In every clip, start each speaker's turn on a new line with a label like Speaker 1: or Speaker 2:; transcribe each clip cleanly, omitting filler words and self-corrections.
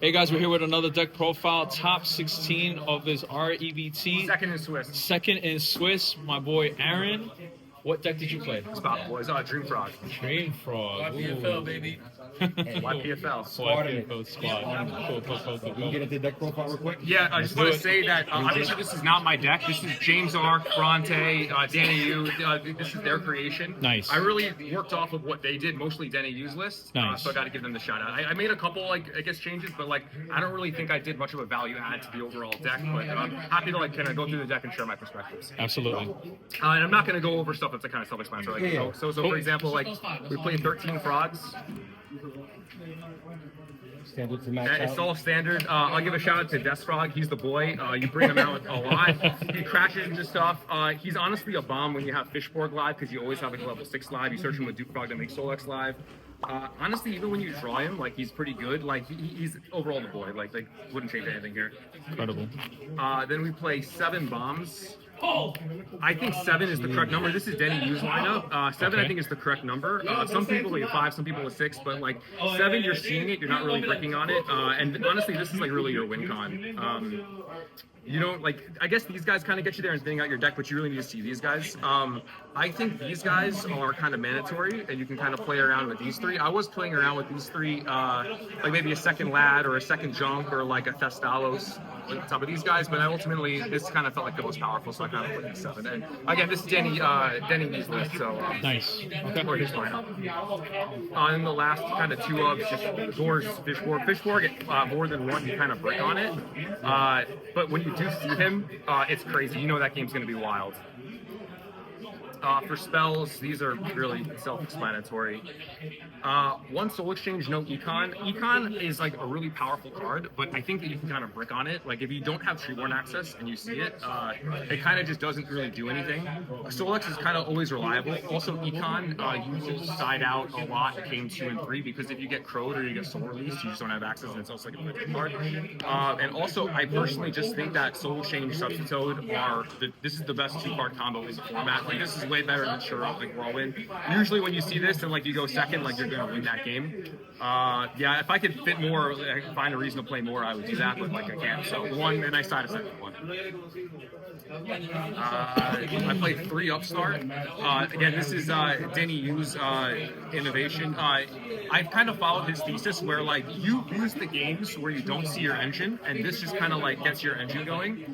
Speaker 1: Hey guys, we're here with another deck profile, top 16 of this REBT. Second in Swiss, my boy Aaron. What deck did you play?
Speaker 2: Spot boys, Dream Frog.
Speaker 1: Dream Frog.
Speaker 3: YPFL, baby.
Speaker 2: YPFL.
Speaker 1: YPFL squad.
Speaker 3: Can you get into the deck profile real quick?
Speaker 2: Yeah, I just want to say that obviously this is not my deck. This is James R, Bronte, Danny Yu. This is their creation.
Speaker 1: Nice.
Speaker 2: I really worked off of what they did, mostly Danny Yu's list.
Speaker 1: Nice.
Speaker 2: So I got to give them the shout out. I made a couple, changes, but I don't really think I did much of a value add to the overall deck. But I'm happy to kind of go through the deck and share my perspectives.
Speaker 1: Absolutely.
Speaker 2: And I'm not going to go over stuff that's kind of self-explanatory. So for example, we played 13 frogs.
Speaker 3: Standard to match
Speaker 2: It's
Speaker 3: out.
Speaker 2: all standard. I'll give a shout out to Death Frog. He's the boy. You bring him out a lot. He crashes into stuff. He's honestly a bomb when you have Fishborg live because you always have a level 6 live. You search him with Duke Frog that makes Solex live. Honestly, even when you draw him, he's pretty good. He's overall the boy. Wouldn't change anything here.
Speaker 1: Incredible.
Speaker 2: Then we play 7 bombs. I think 7 is the correct number. This is Denny Yu's lineup. 7,
Speaker 1: Okay.
Speaker 2: I think, is the correct number. Some people play 5, some people 6, but 7, you're seeing it. You're not really bricking on it. And honestly, this is really your win con. You don't I guess these guys kind of get you there and thinning out your deck, but you really need to see these guys. I think these guys are kind of mandatory, and you can kind of play around with these 3. I was playing around with these 3, maybe a second Lad or a second Junk or a Thestalos on top of these guys, but ultimately this kind of felt like the most powerful, so I kind of put these 7. And again, this is Denny Yu's list, so
Speaker 1: Nice. Okay.
Speaker 2: or his lineup. And the last kind of 2 of just Gore's Fishborg. Fishborg, more than one, you kind of brick on it. But when you do see him, it's crazy. You know that game's going to be wild. For spells, these are really self-explanatory. 1 Soul Exchange, no Econ. Econ is a really powerful card, but I think that you can kind of brick on it. If you don't have Treeborn access and you see it, it kind of just doesn't really do anything. Solex is kind of always reliable. Also, Econ uses side out a lot in game 2 and 3 because if you get crowed or you get soul released, you just don't have access, and it's also a good card. And also, I personally just think that Soul Exchange, Substitute this is the best 2-card combo in the format. This is way better than Sure Up and Whirlwind. Usually when you see this and you go second, you're going to win that game. Yeah, if I could fit more, find a reason to play more, I would do that, but I can't. So 1, and I side a second 1. I played 3 Upstart. Again, this is Denny Yu's innovation. I've kind of followed his thesis where you use the games where you don't see your engine, and this just kind of gets your engine going.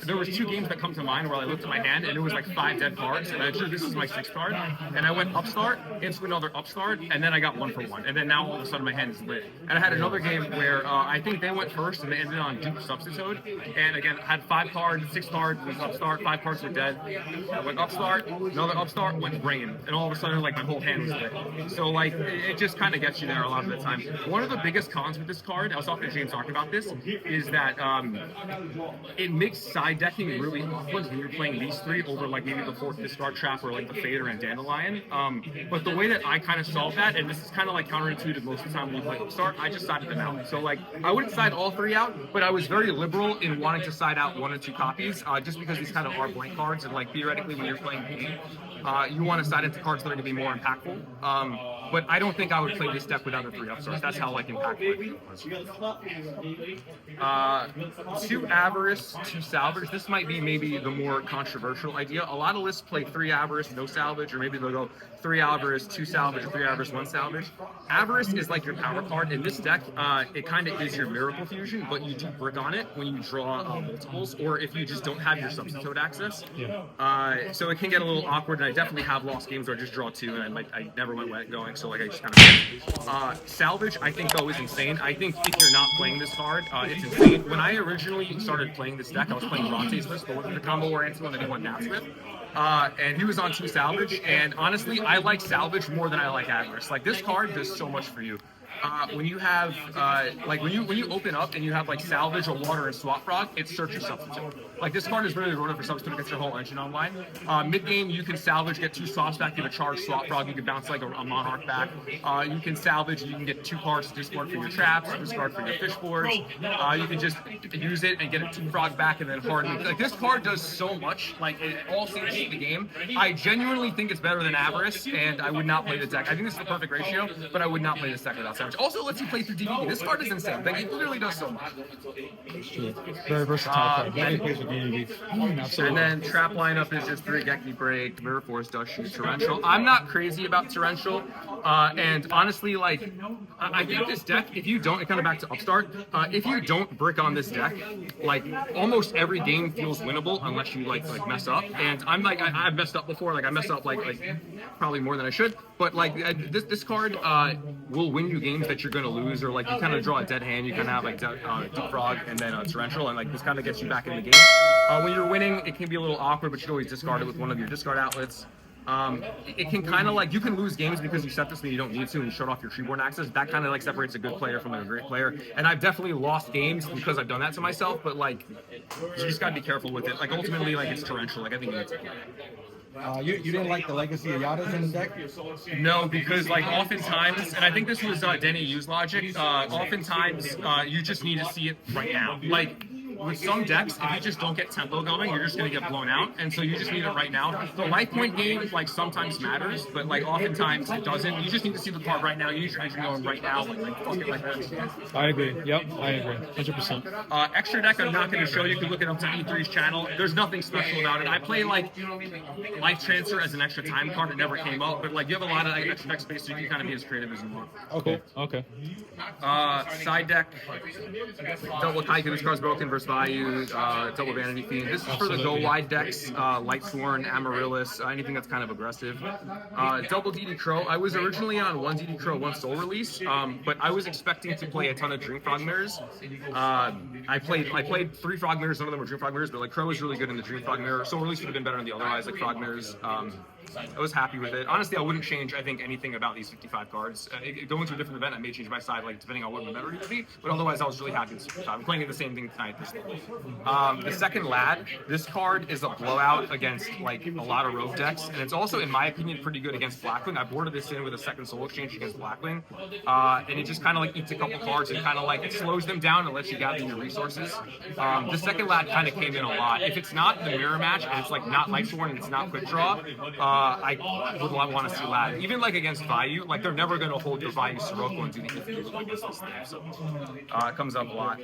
Speaker 2: There was 2 games that come to mind where I looked at my hand and it was 5 dead cards, and I drew this is my 6th card, and I went Upstart into another Upstart, and then I got 1 for 1, and then now all of a sudden my hand is lit. And I had another game where I think they went first and they ended on Duke Substitute, and again I had 5 cards, 6 cards was Upstart, 5 cards were dead. I went Upstart, another Upstart, went Rain, and all of a sudden my whole hand was lit. So it just kind of gets you there a lot of the time. One of the biggest cons with this card, I was talking to James talking about this, is that it makes side decking really awkward when you're playing these 3 over maybe the 4th Discard Trap or the Fader and Dandelion. But the way that I kind of solved that, and this is kind of counterintuitive most of the time when you play Upstart, I just sided them out. So I wouldn't side all 3 out, but I was very liberal in wanting to side out 1 or 2 copies, just because these kind of are blank cards, and theoretically when you're playing game, you want to side into cards that are going to be more impactful. But I don't think I would play this deck without the 3 Upstarts. That's how impactful it was. 2 Avarice, 2 Salvage. This might be maybe the more controversial idea. A lot of lists play 3 Avarice, no Salvage, or maybe they'll go 3 Avarice, 2 Salvage, or 3 Avarice, 1 Salvage. Avarice is your power card. In this deck, it kind of is your Miracle Fusion, but you do brick on it when you draw multiples, or if you just don't have your Substitute access. Yeah. So it can get a little awkward, and I definitely have lost games where I just draw 2, and I never went going, so I just kind of... Salvage, I think, though, is insane. I think if you're not playing this card, it's insane. When I originally started playing this deck, I was playing Bronte's list, but with the combo oriented one that he won Nats with. And he was on 2 Salvage, and honestly, I like Salvage more than I like Avarice. This card does so much for you. When you have when you open up and you have Salvage or Water and Swap Frog, it's search or substitute. This card is really run for substitute against your whole engine online. Mid game you can salvage, get 2 swaps back, give a charge Swap Frog, you can bounce a Monarch back. You can salvage, you can get 2 cards to discard for your traps, discard for your fish boards. You can just use it and get a 2 frog back and then harden. This card does so much, it all seems to the game. I genuinely think it's better than Avarice, and I would not play the deck. I think this is the perfect ratio, but I would not play this deck without Savage. Also lets you play through DVD. This card is insane. Like, it literally does so much.
Speaker 3: Very versatile card. Definitely plays with DVDs.
Speaker 2: And then trap lineup is just 3 Geki Break, Mirror Force, Dust Shoot, Torrential. I'm not crazy about Torrential. And honestly, like, I think this deck, if you don't, it kind of back to Upstart, if you don't brick on this deck, like, almost every game feels winnable unless you, like mess up. And I'm like, I've messed up before. Like, I messed up, like probably more than I should. But, like, this card will win you games that you're going to lose, or, like, you kind of draw a dead hand. You kind of have, like, Deep Frog and then Torrential, and, like, this kind of gets you back in the game. When you're winning, it can be a little awkward, but you can always discard it with one of your discard outlets. It can kind of, like, you can lose games because you set this when you don't need to and you shut off your Treeborn access. That kind of, like, separates a good player from a great player. And I've definitely lost games because I've done that to myself, but, like, you just gotta be careful with it. Like, ultimately, like, it's Torrential. Like, I think you need to play it.
Speaker 3: You didn't like the legacy of Yadas in the deck?
Speaker 2: No, because, like, oftentimes, and I think this was Denny U's logic, oftentimes you just need to see it right now. Like, with some decks, if you just don't get tempo going, you're just going to get blown out, and so you just need it right now. The life point game, like, sometimes matters, but, like, oftentimes it doesn't. You just need to see the card right now. You need your engine going right now, like fuck it, like that.
Speaker 1: I agree. Yep, I agree. 100%.
Speaker 2: Extra deck, I'm not going to show you. You can look it up to E3's channel. There's nothing special about it. I play, like, Life Transfer as an extra time card. It never came up, but, like, you have a lot of, like, extra deck space, so you can kind of be as creative as you want.
Speaker 3: Okay.
Speaker 1: Okay.
Speaker 2: Side deck, double Kaiku. This card's broken versus value, double Vanity Fiend. This is for the go wide decks, Lightsworn, Amaryllis, anything that's kind of aggressive. Double DD Crow. I was originally on 1 DD Crow, 1 Soul Release, but I was expecting to play a ton of Dream Frog Mirrors. I played 3 Frog Mirrors, none of them were Dream Frog Mirrors, but, like, Crow was really good in the Dream Frog Mirror. Soul Release would have been better than the otherwise, like, Frog Mirrors. I was happy with it. Honestly, I wouldn't change, I think, anything about these 55 cards. Going to a different event, I may change my side, like, depending on what the meta would be, but otherwise I was really happy with 55. I'm playing the same thing tonight. The second Lad, this card is a blowout against, like, a lot of Rogue decks, and it's also, in my opinion, pretty good against Blackwing. I boarded this in with a second Soul Exchange against Blackwing, and it just kind of, like, eats a couple cards and kind of, like, it slows them down and lets you gather your resources. The second Lad kind of came in a lot. If it's not the mirror match and it's, like, not Lightsworn and it's not quick draw, I would want to see Lad. Even, like, against Vayu, like, they're never going to hold your Vayu Sirocco and do the EQ against this thing, so it comes up a lot.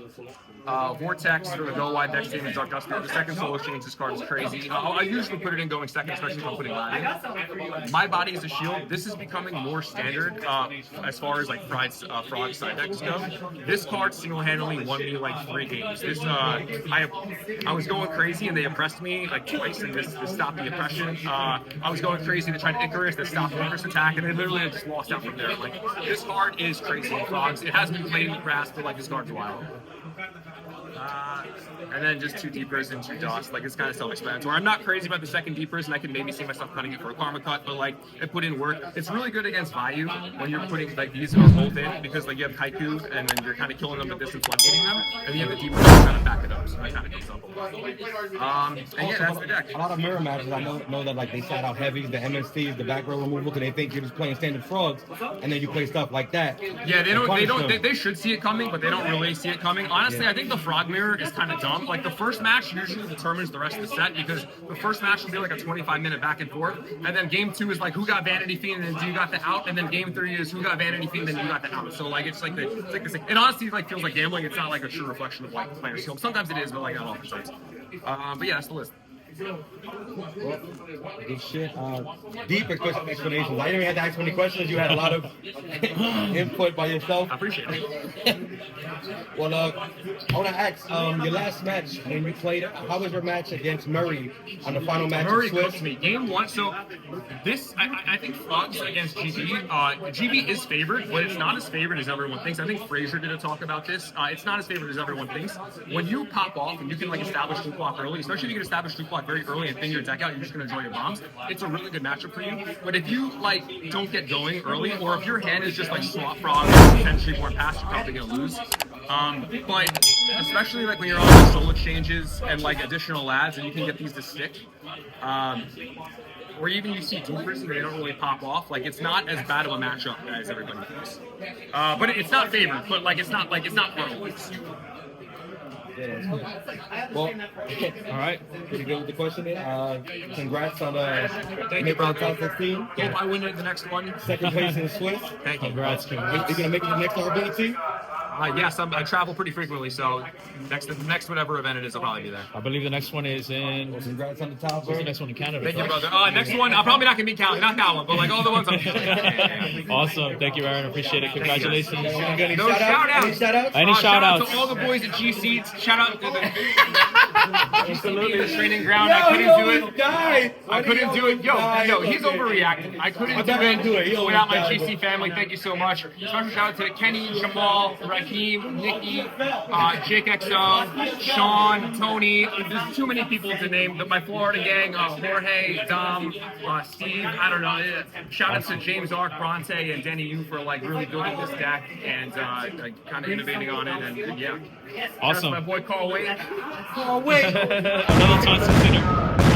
Speaker 2: Vortex for the go wide deck team is Dark Duster. The second Soul Exchange, this card is crazy. I usually put it in going second, especially if I'm putting Lad in. My Body is a Shield. This is becoming more standard as far as, like, Frog side decks go. This card single-handedly won me, like, 3 games. This I was going crazy and they oppressed me, like, twice, and this stopped the oppression. I was going crazy to try to Icarus, that stopped the Icarus attack, and they literally just lost out from there. Like, this card is crazy in Frogs. It hasn't been played in the grass, but, like, this card's wild. And then just 2 Deepers and 2 Dust. Like, it's kind of self-explanatory. I'm not crazy about the second Deepers, and I can maybe see myself cutting it for a Karma Cut, but, like, it put in work. It's really good against Vayu when you're putting, like, these both in, because, like, you have Kaiku, and then you're kind of killing them at distance while getting them, and you have the Deepers to kind of back it up, so that kind of comes up a lot. And yeah, that's the deck.
Speaker 3: A lot of mirror matches, I know that, like, they side out heavies, the MSTs, the back row removal, because they think you're just playing standard Frogs, and then you play stuff like that.
Speaker 2: Yeah, they should see it coming, but they don't really see it coming. Honestly, I think the Frog Mirror is kind of dumb. Like, the first match usually determines the rest of the set, because the first match will be like a 25-minute back and forth, and then game 2 is like who got Vanity Fiend and then you got the out, and then game 3 is who got Vanity Fiend and you got the out. So, like, it's like this. It honestly, like, feels like gambling. It's not like a true reflection of, like, player skill. Sometimes it is, but, like, not all the times. But yeah, that's the list.
Speaker 3: Good shit. Deep explanations. I didn't even have to ask many questions. You had a lot of input by yourself.
Speaker 2: I appreciate it.
Speaker 3: Well, I want to ask, your last match when you played, how was your match against Murray on the final match?
Speaker 2: Murray cooked me. Game 1, so this, I think Frogs against GB, GB is favored, but it's not as favored as everyone thinks. I think Fraser did a talk about this. It's not as favored as everyone thinks. When you pop off and you can, like, establish Blue Clock early, especially if you can establish Blue Clock very early and thin your deck out, you're just going to enjoy your bombs. It's a really good matchup for you. But if you, like, don't get going early, or if your hand is just, like, Swap Frog and 10 Treeborn Pass, you're probably going to lose. But especially, like, when you're on the Soul Exchanges and, like, additional lads, and you can get these to stick, or even you see Deepers and they don't really pop off, like, it's not as bad of a matchup as everybody thinks. But it's not favored, but, like, it's not for always.
Speaker 3: Yeah. Well,
Speaker 1: All right.
Speaker 3: pretty good with the question there. Congrats on
Speaker 2: Thank you,
Speaker 3: making the
Speaker 2: brother.
Speaker 3: top 16.
Speaker 2: Hope I win it the next one.
Speaker 3: Second place in Swiss.
Speaker 2: Thank you.
Speaker 1: Congrats,
Speaker 3: Are
Speaker 1: congrats.
Speaker 3: you gonna make it to the next RBT?
Speaker 2: Yes, I travel pretty frequently, so next whatever event it is, I'll probably be there.
Speaker 1: I believe the next one is in. What's
Speaker 3: Congrats on the top,
Speaker 1: the
Speaker 3: bro.
Speaker 1: next one in Canada?
Speaker 2: Thank you,
Speaker 1: correct?
Speaker 2: brother. Next one, I'm probably not gonna be Cali, not that one, but like all the ones.
Speaker 1: Awesome. Thank you, Aaron. Appreciate it. Congratulations.
Speaker 3: Any
Speaker 2: No
Speaker 3: shout outs?
Speaker 2: shout-outs.
Speaker 3: Any shout outs?
Speaker 1: Any
Speaker 2: Shout
Speaker 1: shout
Speaker 2: out
Speaker 1: outs?
Speaker 2: to all the boys at G Seats. Shout out to the absolutely the training ground. I couldn't do it. I couldn't do it. Yo, he's overreacting. I couldn't do it without my GC family. Thank you so much. Special shout out to Kenny, Jamal, Raheem, Nikki, Jake XO, Sean, Tony. There's too many people to name. My Florida gang, Jorge, Dom, Steve. I don't know. Shout out to James Ark, Bronte, and Denny Yu for like really building this deck and like, kind of innovating on it. And yeah,
Speaker 1: Awesome.
Speaker 2: that's my boy Carl Wade.
Speaker 1: Another Thompson dinner.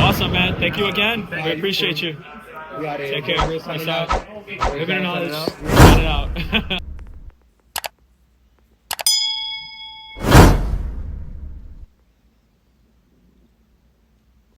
Speaker 1: Awesome, man. Thank you again. We appreciate you.
Speaker 3: We out here.
Speaker 1: Take care.
Speaker 3: Chris
Speaker 1: Peace
Speaker 3: signing
Speaker 1: out.
Speaker 3: out.
Speaker 1: Living in
Speaker 3: Signing
Speaker 1: knowledge.
Speaker 3: out.